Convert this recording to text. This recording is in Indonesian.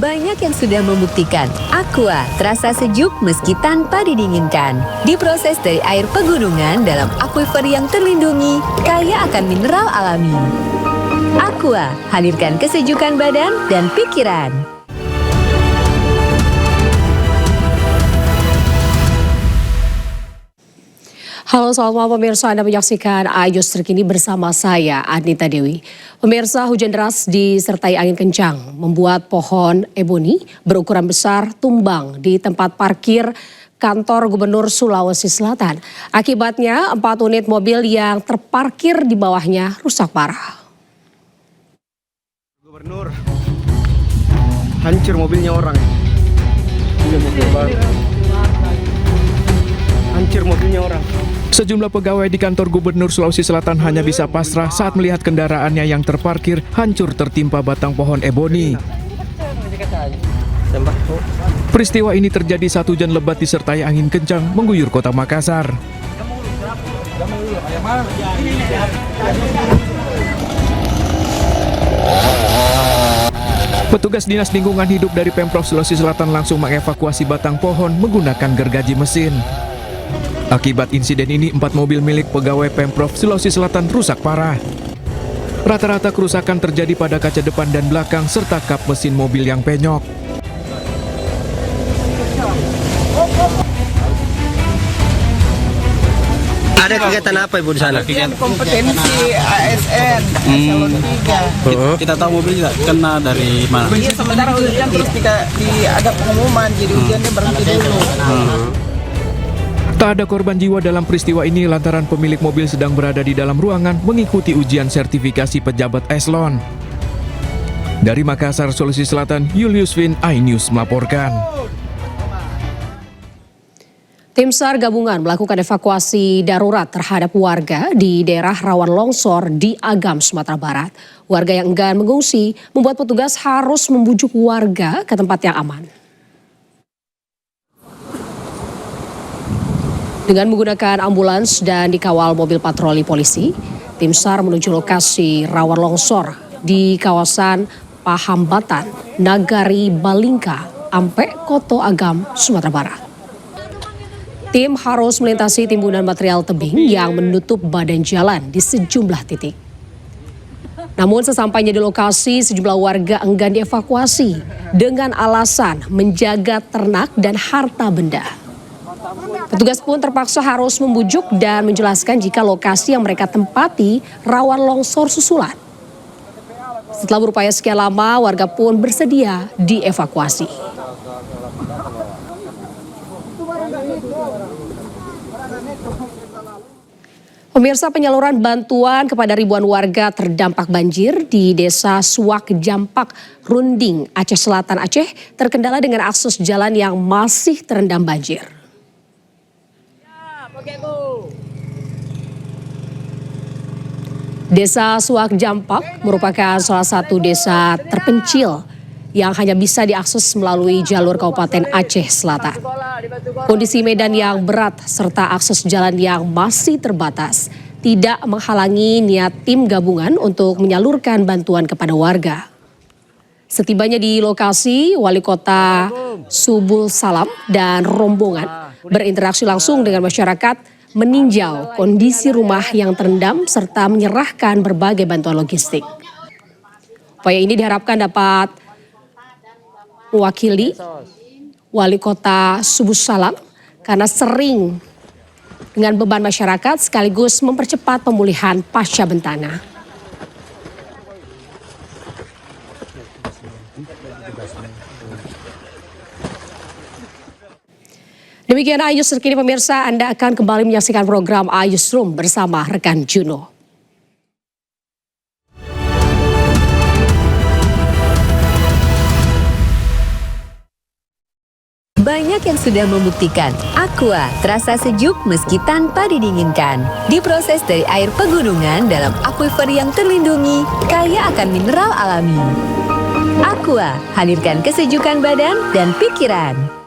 Banyak yang sudah membuktikan Aqua terasa sejuk meski tanpa didinginkan. Diproses dari air pegunungan dalam akuifer yang terlindungi, kaya akan mineral alami. Aqua, hadirkan kesejukan badan dan pikiran. Halo, selamat malam pemirsa, Anda menyaksikan Ayus terkini bersama saya, Anita Dewi. Pemirsa, hujan deras disertai angin kencang membuat pohon eboni berukuran besar tumbang di tempat parkir kantor Gubernur Sulawesi Selatan. Akibatnya 4 unit mobil yang terparkir di bawahnya rusak parah. Gubernur, hancur mobilnya orang. Hancur mobilnya orang. Sejumlah pegawai di kantor Gubernur Sulawesi Selatan hanya bisa pasrah saat melihat kendaraannya yang terparkir hancur tertimpa batang pohon eboni. Peristiwa ini terjadi saat hujan lebat disertai angin kencang mengguyur kota Makassar. Petugas Dinas Lingkungan Hidup dari Pemprov Sulawesi Selatan langsung mengevakuasi batang pohon menggunakan gergaji mesin. Akibat insiden ini, 4 mobil milik pegawai Pemprov Sulawesi Selatan rusak parah. Rata-rata kerusakan terjadi pada kaca depan dan belakang serta kap mesin mobil yang penyok. Ada kegiatan apa Ibu di sana? Kompetensi ASN, Eselon 3. Kita tahu mobil juga kena dari mana? Iya, sementara hujan terus ada pengumuman, jadi hujannya berhenti dulu. Tak ada korban jiwa dalam peristiwa ini lantaran pemilik mobil sedang berada di dalam ruangan mengikuti ujian sertifikasi pejabat eselon. Dari Makassar, Sulawesi Selatan, Julius Win, iNews melaporkan. Tim SAR gabungan melakukan evakuasi darurat terhadap warga di daerah rawan longsor di Agam, Sumatera Barat. Warga yang enggan mengungsi membuat petugas harus membujuk warga ke tempat yang aman. Dengan menggunakan ambulans dan dikawal mobil patroli polisi, tim SAR menuju lokasi rawan longsor di kawasan Pahambatan, Nagari Balingka, Ampek, Koto Agam, Sumatera Barat. Tim harus melintasi timbunan material tebing yang menutup badan jalan di sejumlah titik. Namun sesampainya di lokasi, sejumlah warga enggan dievakuasi dengan alasan menjaga ternak dan harta benda. Petugas pun terpaksa harus membujuk dan menjelaskan jika lokasi yang mereka tempati rawan longsor susulan. Setelah berupaya sekian lama, warga pun bersedia dievakuasi. Pemirsa, penyaluran bantuan kepada ribuan warga terdampak banjir di Desa Suak Jampak, Runding, Aceh Selatan, Aceh terkendala dengan akses jalan yang masih terendam banjir. Desa Suak Jampak merupakan salah satu desa terpencil yang hanya bisa diakses melalui jalur Kabupaten Aceh Selatan. Kondisi medan yang berat serta akses jalan yang masih terbatas tidak menghalangi niat tim gabungan untuk menyalurkan bantuan kepada warga. Setibanya di lokasi, Wali Kota Subul Salam dan rombongan berinteraksi langsung dengan masyarakat, meninjau kondisi rumah yang terendam serta menyerahkan berbagai bantuan logistik. Upaya ini diharapkan dapat mewakili Wali Kota Subul Salam karena sering dengan beban masyarakat sekaligus mempercepat pemulihan pasca bencana. Demikian Ayus terkini pemirsa, Anda akan kembali menyaksikan program Ayus Room bersama rekan Juno. Banyak yang sudah membuktikan Aqua terasa sejuk meski tanpa didinginkan. Diproses dari air pegunungan dalam akuifer yang terlindungi, kaya akan mineral alami. Aqua, hadirkan kesejukan badan dan pikiran.